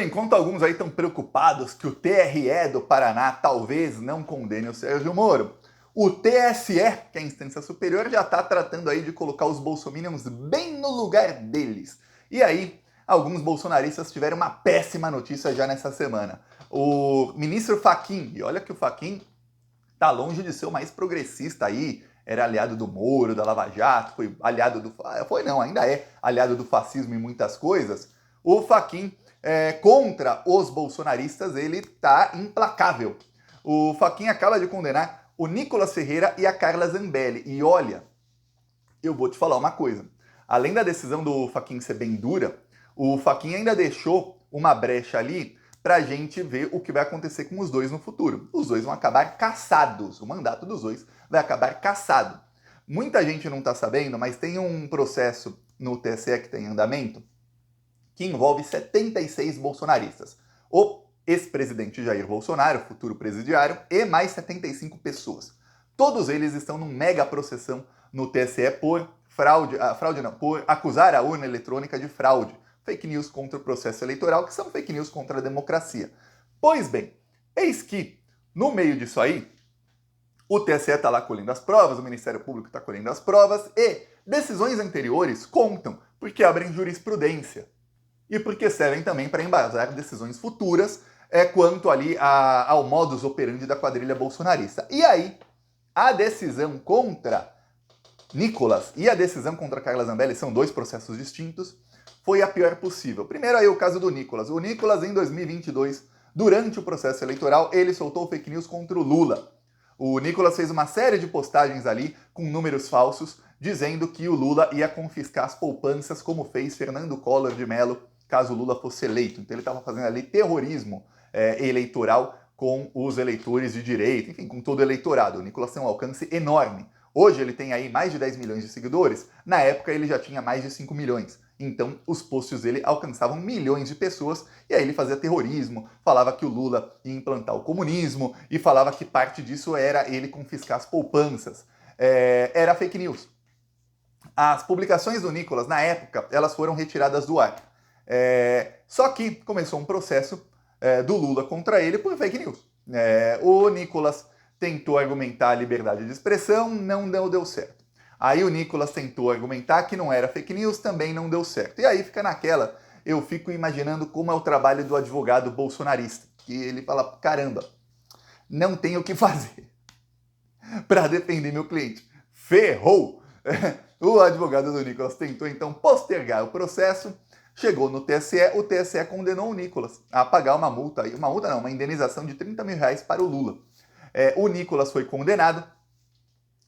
Enquanto alguns aí estão preocupados que o TRE do Paraná talvez não condene o Sérgio Moro, o TSE, que é a instância superior, já está tratando aí de colocar os bolsominions bem no lugar deles. E aí, alguns bolsonaristas tiveram uma péssima notícia já nessa semana. O ministro Fachin, e olha que o Fachin tá longe de ser o mais progressista aí, era aliado do Moro, da Lava Jato, foi aliado do... ainda é aliado do fascismo em muitas coisas. O Fachin, contra os bolsonaristas, ele tá implacável. O Fachin acaba de condenar o Nicolas Ferreira e a Carla Zambelli. E olha, eu vou te falar uma coisa. Além da decisão do Fachin ser bem dura, o Fachin ainda deixou uma brecha ali pra gente ver o que vai acontecer com os dois no futuro. Os dois vão acabar cassados. O mandato dos dois vai acabar cassado. Muita gente não tá sabendo, mas tem um processo no TSE que tem em andamento que envolve 76 bolsonaristas. O ex-presidente Jair Bolsonaro, futuro presidiário, e mais 75 pessoas. Todos eles estão num mega processão no TSE por por acusar a urna eletrônica de fraude. Fake news contra o processo eleitoral, que são fake news contra a democracia. Pois bem, eis que, no meio disso aí, o TSE está lá colhendo as provas, o Ministério Público está colhendo as provas, e decisões anteriores contam, porque abrem jurisprudência. E porque servem também para embasar decisões futuras quanto ali ao modus operandi da quadrilha bolsonarista. E aí, a decisão contra Nicolas e a decisão contra Carla Zambelli são dois processos distintos, foi a pior possível. Primeiro aí o caso do Nicolas. O Nicolas, em 2022, durante o processo eleitoral, ele soltou fake news contra o Lula. O Nicolas fez uma série de postagens ali com números falsos, dizendo que o Lula ia confiscar as poupanças, como fez Fernando Collor de Mello, caso o Lula fosse eleito. Então ele estava fazendo ali terrorismo eleitoral com os eleitores de direita, enfim, com todo o eleitorado. O Nicolas tem um alcance enorme. Hoje ele tem aí mais de 10 milhões de seguidores, na época ele já tinha mais de 5 milhões. Então os posts dele alcançavam milhões de pessoas e aí ele fazia terrorismo, falava que o Lula ia implantar o comunismo e falava que parte disso era ele confiscar as poupanças. Era fake news. As publicações do Nicolas, na época, elas foram retiradas do ar. Só que começou um processo do Lula contra ele por fake news. O Nicolas tentou argumentar a liberdade de expressão, não deu certo. Aí o Nicolas tentou argumentar que não era fake news, também não deu certo. E aí fica naquela, eu fico imaginando como é o trabalho do advogado bolsonarista, que ele fala, caramba, não tenho o que fazer para defender meu cliente. Ferrou! O advogado do Nicolas tentou então postergar o processo, chegou no TSE, o TSE condenou o Nicolas a pagar uma multa, uma indenização de 30 mil reais para o Lula. O Nicolas foi condenado,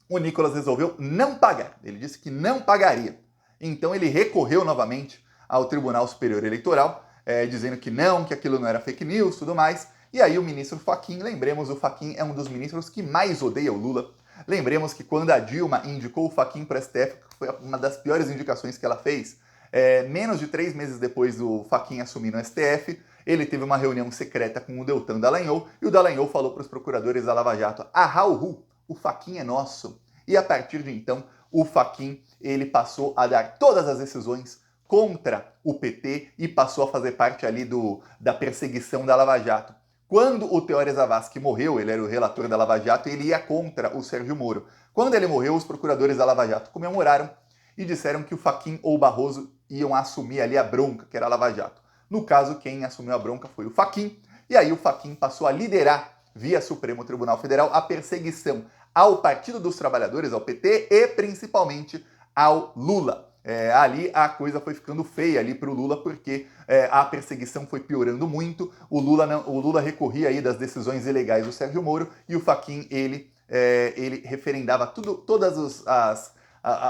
o Nicolas resolveu não pagar, ele disse que não pagaria. Então ele recorreu novamente ao Tribunal Superior Eleitoral, dizendo que não, que aquilo não era fake news, tudo mais. E aí o ministro Fachin, lembremos, o Fachin é um dos ministros que mais odeia o Lula. Lembremos que quando a Dilma indicou o Fachin para o STF, que foi uma das piores indicações que ela fez, menos de 3 meses depois do Fachin assumir no STF, ele teve uma reunião secreta com o Deltan Dallagnol, e o Dallagnol falou para os procuradores da Lava Jato, o Fachin é nosso. E a partir de então, o Fachin ele passou a dar todas as decisões contra o PT e passou a fazer parte ali da perseguição da Lava Jato. Quando o Teório Zavascki morreu, ele era o relator da Lava Jato, ele ia contra o Sérgio Moro. Quando ele morreu, os procuradores da Lava Jato comemoraram e disseram que o Fachin ou o Barroso iam assumir ali a bronca, que era a Lava Jato. No caso, quem assumiu a bronca foi o Fachin, e aí o Fachin passou a liderar, via Supremo Tribunal Federal, a perseguição ao Partido dos Trabalhadores, ao PT, e principalmente ao Lula. Ali a coisa foi ficando feia ali para o Lula, porque a perseguição foi piorando muito, o Lula recorria aí das decisões ilegais do Sérgio Moro, e o Fachin, ele referendava todas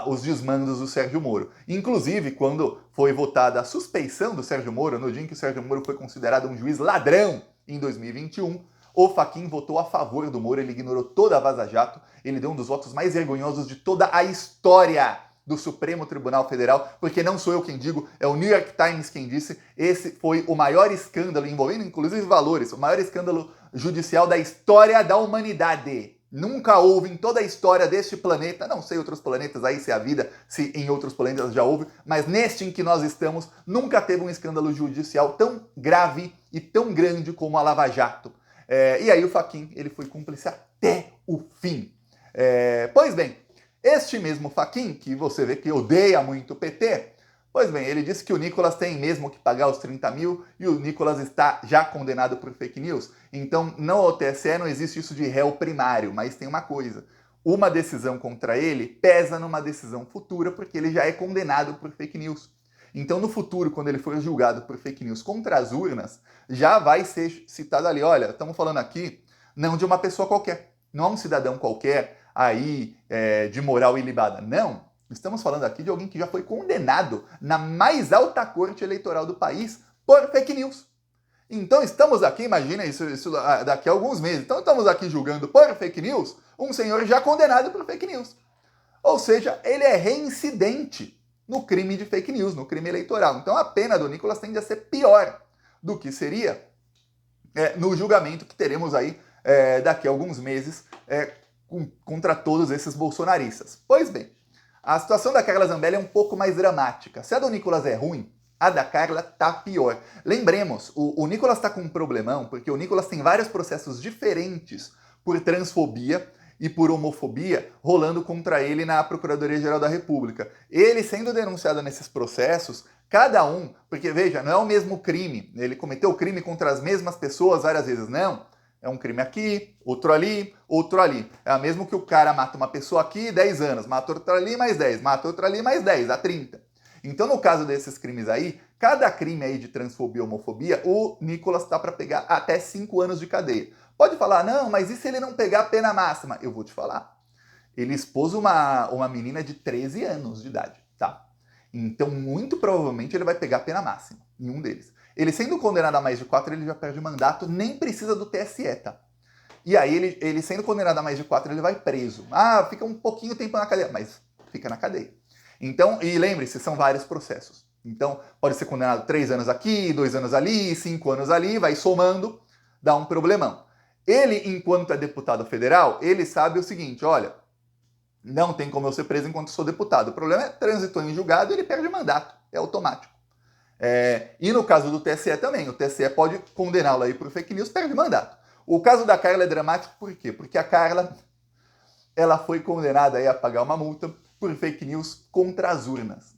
os desmandos do Sérgio Moro. Inclusive, quando foi votada a suspeição do Sérgio Moro, no dia em que o Sérgio Moro foi considerado um juiz ladrão em 2021, o Fachin votou a favor do Moro, ele ignorou toda a Vaza Jato, ele deu um dos votos mais vergonhosos de toda a história do Supremo Tribunal Federal, porque não sou eu quem digo, é o New York Times quem disse, esse foi o maior escândalo, envolvendo inclusive valores, o maior escândalo judicial da história da humanidade. Nunca houve em toda a história deste planeta, não sei outros planetas aí, se é a vida, se em outros planetas já houve, mas neste em que nós estamos, nunca teve um escândalo judicial tão grave e tão grande como a Lava Jato. E aí o Fachin, ele foi cúmplice até o fim. Pois bem, este mesmo Fachin, que você vê que odeia muito o PT, pois bem, ele disse que o Nicolas tem mesmo que pagar os 30 mil e o Nicolas está já condenado por fake news. Então, no TSE não existe isso de réu primário, mas tem uma coisa. Uma decisão contra ele pesa numa decisão futura porque ele já é condenado por fake news. Então, no futuro, quando ele for julgado por fake news contra as urnas, já vai ser citado ali, olha, estamos falando aqui não de uma pessoa qualquer, não é um cidadão qualquer aí de moral ilibada, não. Estamos falando aqui de alguém que já foi condenado na mais alta corte eleitoral do país por fake news. Então estamos aqui, imagina isso daqui a alguns meses, então estamos aqui julgando por fake news um senhor já condenado por fake news. Ou seja, ele é reincidente no crime de fake news, no crime eleitoral. Então a pena do Nicolas tende a ser pior do que seria no julgamento que teremos aí daqui a alguns meses contra todos esses bolsonaristas. Pois bem, a situação da Carla Zambelli é um pouco mais dramática. Se a do Nicolas é ruim, a da Carla tá pior. Lembremos, o Nicolas tá com um problemão, porque o Nicolas tem vários processos diferentes por transfobia e por homofobia rolando contra ele na Procuradoria-Geral da República. Ele sendo denunciado nesses processos, cada um, porque veja, não é o mesmo crime, ele cometeu o crime contra as mesmas pessoas várias vezes, não. É um crime aqui, outro ali, outro ali. É o mesmo que o cara mata uma pessoa aqui, 10 anos, mata outra ali, mais 10, mata outra ali, mais 10, dá 30. Então, no caso desses crimes aí, cada crime aí de transfobia e homofobia, o Nicolas tá para pegar até 5 anos de cadeia. Pode falar, não, mas e se ele não pegar a pena máxima? Eu vou te falar. Ele expôs uma menina de 13 anos de idade, tá? Então, muito provavelmente, ele vai pegar a pena máxima em um deles. Ele sendo condenado a mais de 4, ele já perde o mandato, nem precisa do TSE, tá? E aí, ele sendo condenado a mais de 4, ele vai preso. Ah, fica um pouquinho tempo na cadeia, mas fica na cadeia. Então, e lembre-se, são vários processos. Então, pode ser condenado 3 anos aqui, 2 anos ali, 5 anos ali, vai somando, dá um problemão. Ele, enquanto é deputado federal, ele sabe o seguinte, olha, não tem como eu ser preso enquanto sou deputado. O problema é transitou em julgado e ele perde o mandato, é automático. E no caso do TSE também, o TSE pode condená-lo aí por fake news, perde mandato. O caso da Carla é dramático por quê? Porque a Carla, ela foi condenada aí a pagar uma multa por fake news contra as urnas.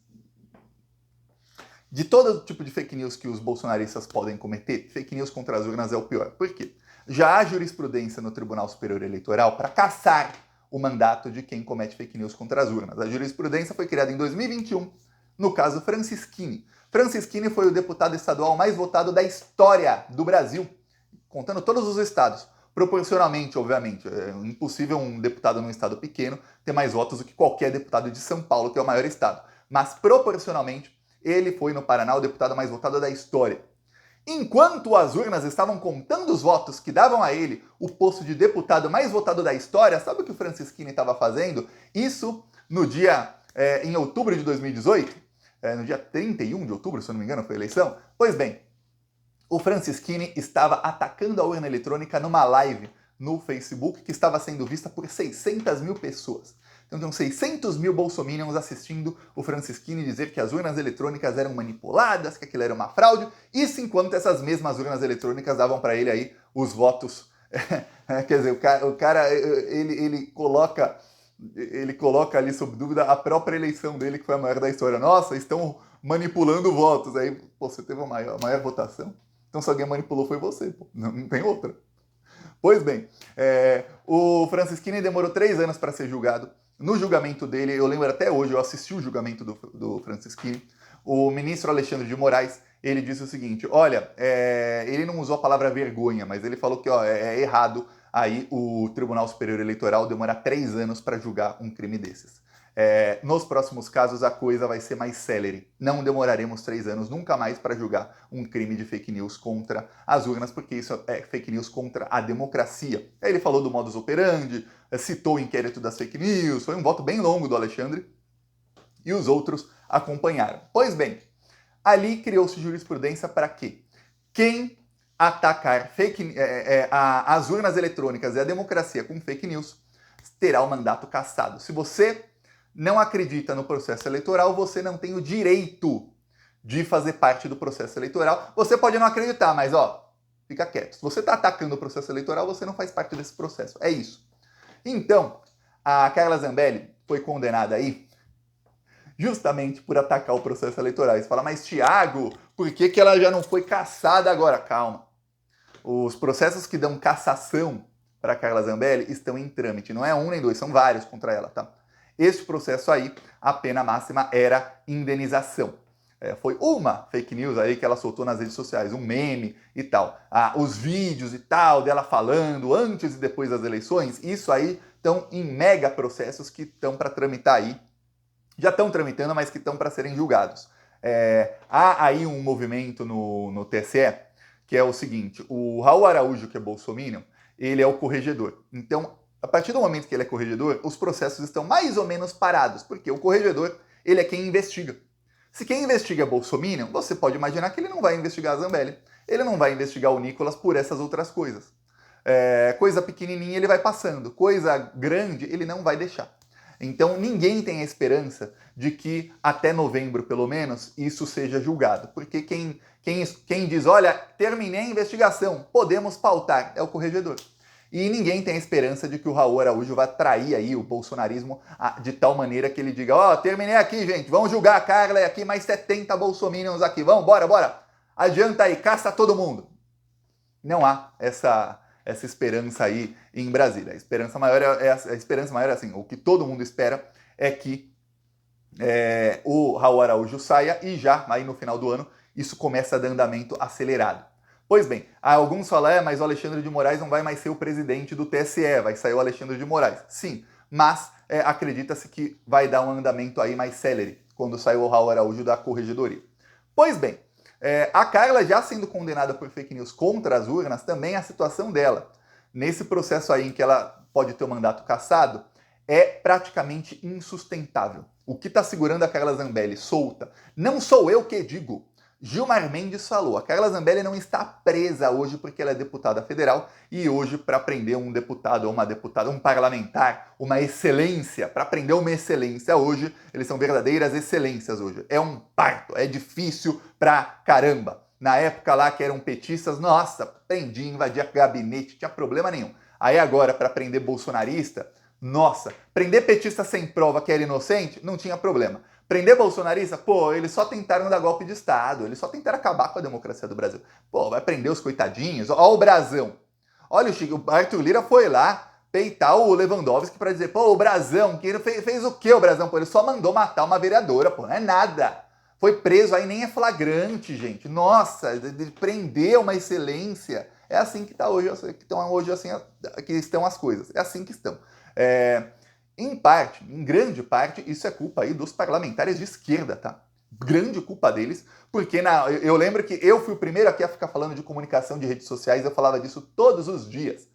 De todo tipo de fake news que os bolsonaristas podem cometer, fake news contra as urnas é o pior. Por quê? Já há jurisprudência no Tribunal Superior Eleitoral para cassar o mandato de quem comete fake news contra as urnas. A jurisprudência foi criada em 2021, no caso Francisquini. Francisquini foi o deputado estadual mais votado da história do Brasil, contando todos os estados. Proporcionalmente, obviamente, é impossível um deputado num estado pequeno ter mais votos do que qualquer deputado de São Paulo, que é o maior estado. Mas, proporcionalmente, ele foi no Paraná o deputado mais votado da história. Enquanto as urnas estavam contando os votos que davam a ele o posto de deputado mais votado da história, sabe o que o Francisquini estava fazendo? Isso no dia, em outubro de 2018, no dia 31 de outubro, se eu não me engano, foi a eleição. Pois bem, o Francisquini estava atacando a urna eletrônica numa live no Facebook que estava sendo vista por 600 mil pessoas. Então tem 600 mil bolsominions assistindo o Francisquini dizer que as urnas eletrônicas eram manipuladas, que aquilo era uma fraude, isso enquanto essas mesmas urnas eletrônicas davam para ele aí os votos. Quer dizer, o cara ele coloca ali sob dúvida a própria eleição dele, que foi a maior da história. Nossa, estão manipulando votos. Aí, pô, você teve a maior votação? Então se alguém manipulou foi você, pô. Não tem outra. Pois bem, o Francisquini demorou 3 anos para ser julgado. No julgamento dele, eu lembro até hoje, eu assisti o julgamento do Francisquini, o ministro Alexandre de Moraes, ele disse o seguinte, olha, ele não usou a palavra vergonha, mas ele falou que é errado aí o Tribunal Superior Eleitoral demorar 3 anos para julgar um crime desses. Nos próximos casos a coisa vai ser mais célere. Não demoraremos 3 anos nunca mais para julgar um crime de fake news contra as urnas, porque isso é fake news contra a democracia. Aí ele falou do modus operandi, citou o inquérito das fake news, foi um voto bem longo do Alexandre, e os outros acompanharam. Pois bem, ali criou-se jurisprudência para quê? Quem atacar as urnas eletrônicas e a democracia com fake news terá o mandato cassado. Se você não acredita no processo eleitoral, você não tem o direito de fazer parte do processo eleitoral. Você pode não acreditar, mas fica quieto. Se você está atacando o processo eleitoral, você não faz parte desse processo. É isso. Então, a Carla Zambelli foi condenada aí justamente por atacar o processo eleitoral. Você fala, mas Thiago, por que ela já não foi cassada agora? Calma. Os processos que dão cassação para a Carla Zambelli estão em trâmite. Não é um nem dois, são vários contra ela, tá? Este processo aí, a pena máxima era indenização. Foi uma fake news aí que ela soltou nas redes sociais, um meme e tal. Os vídeos e tal dela falando antes e depois das eleições, isso aí estão em mega processos que estão para tramitar aí. Já estão tramitando, mas que estão para serem julgados. Há aí um movimento no TSE que é o seguinte, o Raul Araújo, que é bolsominion, ele é o corregedor. Então, a partir do momento que ele é corregedor, os processos estão mais ou menos parados, porque o corregedor, ele é quem investiga. Se quem investiga é bolsominion, você pode imaginar que ele não vai investigar a Zambelli, ele não vai investigar o Nicolas por essas outras coisas. Coisa pequenininha ele vai passando, coisa grande ele não vai deixar. Então ninguém tem a esperança de que até novembro, pelo menos, isso seja julgado. Porque quem diz, olha, terminei a investigação, podemos pautar, é o corregedor. E ninguém tem a esperança de que o Raul Araújo vai trair aí o bolsonarismo de tal maneira que ele diga, terminei aqui, gente, vamos julgar a Carla e aqui mais 70 bolsominions aqui, vamos, bora, adianta aí, caça todo mundo. Não há essa esperança aí em Brasília. A esperança maior é assim, o que todo mundo espera é que o Raul Araújo saia e já, aí no final do ano, isso começa a dar andamento acelerado. Pois bem, alguns falam, mas o Alexandre de Moraes não vai mais ser o presidente do TSE, vai sair o Alexandre de Moraes. Sim, mas acredita-se que vai dar um andamento aí mais célere quando sair o Raul Araújo da corregedoria. Pois bem, a Carla já sendo condenada por fake news contra as urnas, também a situação dela, nesse processo aí em que ela pode ter o mandato cassado, é praticamente insustentável. O que está segurando a Carla Zambelli solta, não sou eu que digo, Gilmar Mendes falou, a Carla Zambelli não está presa hoje porque ela é deputada federal e hoje para prender um deputado ou uma deputada, um parlamentar, uma excelência, para prender uma excelência hoje, eles são verdadeiras excelências hoje. É um parto, é difícil pra caramba. Na época lá que eram petistas, nossa, prendia, invadia gabinete, tinha problema nenhum. Aí agora para prender bolsonarista, nossa, prender petista sem prova que era inocente, não tinha problema. Prender bolsonarista, eles só tentaram dar golpe de Estado, eles só tentaram acabar com a democracia do Brasil. Vai prender os coitadinhos, ó o Brasão. Olha, o Arthur Lira foi lá peitar o Lewandowski para dizer, o Brasão, que ele fez o que o Brasão? Ele só mandou matar uma vereadora, não é nada. Foi preso, aí nem é flagrante, gente. Nossa, de prender uma excelência. É assim que está hoje, que estão as coisas. É assim que estão. Em grande parte, isso é culpa aí dos parlamentares de esquerda, tá? Grande culpa deles, porque eu lembro que eu fui o primeiro aqui a ficar falando de comunicação de redes sociais, eu falava disso todos os dias,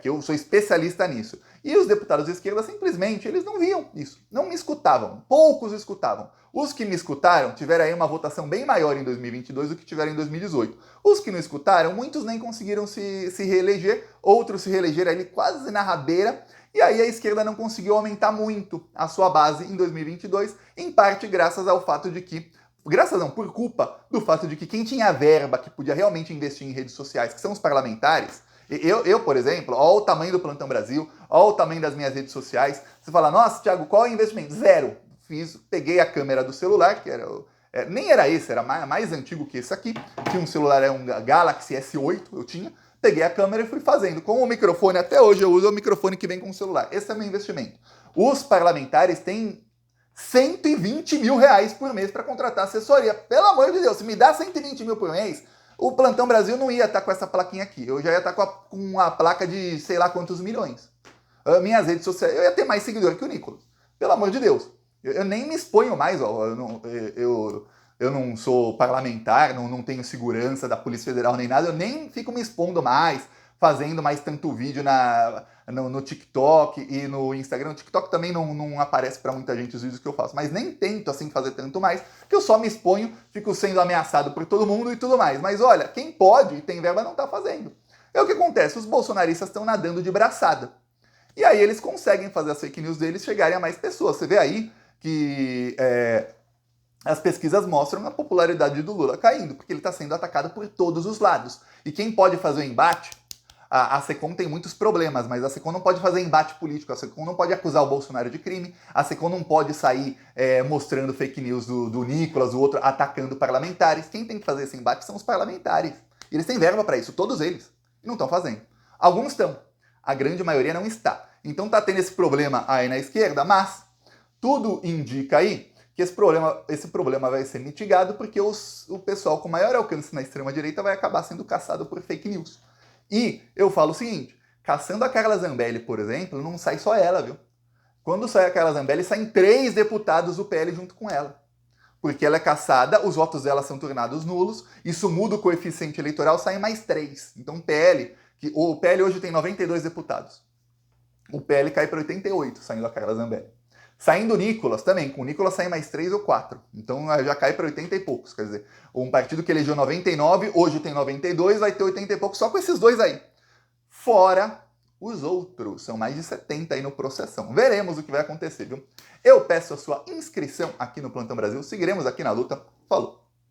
que eu sou especialista nisso. E os deputados de esquerda simplesmente, eles não viam isso, não me escutavam, poucos escutavam. Os que me escutaram tiveram aí uma votação bem maior em 2022 do que tiveram em 2018. Os que não escutaram, muitos nem conseguiram se reeleger, outros se reelegeram ali quase na rabeira. E aí a esquerda não conseguiu aumentar muito a sua base em 2022, em parte graças ao fato de que, por culpa do fato de que quem tinha verba que podia realmente investir em redes sociais, que são os parlamentares, eu por exemplo, olha o tamanho do Plantão Brasil, olha o tamanho das minhas redes sociais, você fala, nossa, Thiago, qual é o investimento? Zero. Peguei a câmera do celular, que era nem era esse, era mais antigo que esse aqui, tinha um celular, um Galaxy S8, eu tinha, peguei a câmera e fui fazendo. Com o microfone, até hoje eu uso o microfone que vem com o celular. Esse é o meu investimento. Os parlamentares têm 120 mil reais por mês para contratar assessoria. Pelo amor de Deus, se me dá 120 mil por mês, o Plantão Brasil não ia estar com essa plaquinha aqui. Eu já ia estar com a placa de sei lá quantos milhões. Minhas redes sociais, eu ia ter mais seguidor que o Nicolas. Pelo amor de Deus. Eu nem me exponho mais, eu não sou parlamentar, não tenho segurança da Polícia Federal nem nada, eu nem fico me expondo mais, fazendo mais tanto vídeo no TikTok e no Instagram. No TikTok também não aparece para muita gente os vídeos que eu faço, mas nem tento assim fazer tanto mais, que eu só me exponho, fico sendo ameaçado por todo mundo e tudo mais. Mas olha, quem pode e tem verba não tá fazendo. É o que acontece, os bolsonaristas estão nadando de braçada. E aí eles conseguem fazer as fake news deles chegarem a mais pessoas. Você vê aí que as pesquisas mostram a popularidade do Lula caindo, porque ele está sendo atacado por todos os lados. E quem pode fazer o embate? A SECOM tem muitos problemas, mas a SECOM não pode fazer embate político, a SECOM não pode acusar o Bolsonaro de crime, a SECOM não pode sair mostrando fake news do Nicolas, o outro atacando parlamentares. Quem tem que fazer esse embate são os parlamentares. E eles têm verba para isso, todos eles. E não estão fazendo. Alguns estão, a grande maioria não está. Então tá tendo esse problema aí na esquerda, mas tudo indica aí que esse problema vai ser mitigado porque o pessoal com maior alcance na extrema-direita vai acabar sendo caçado por fake news. E eu falo o seguinte, caçando a Carla Zambelli, por exemplo, não sai só ela, viu? Quando sai a Carla Zambelli, saem 3 deputados do PL junto com ela. Porque ela é caçada, os votos dela são tornados nulos, isso muda o coeficiente eleitoral, saem mais 3. Então o PL hoje tem 92 deputados. O PL cai para 88, saindo a Carla Zambelli. Saindo o Nicolas também, com o Nicolas saem mais 3 ou 4. Então já cai para 80 e poucos. Quer dizer, um partido que elegeu 99, hoje tem 92, vai ter 80 e poucos só com esses dois aí. Fora os outros, são mais de 70 aí no processão. Veremos o que vai acontecer, viu? Eu peço a sua inscrição aqui no Plantão Brasil, seguiremos aqui na luta. Falou!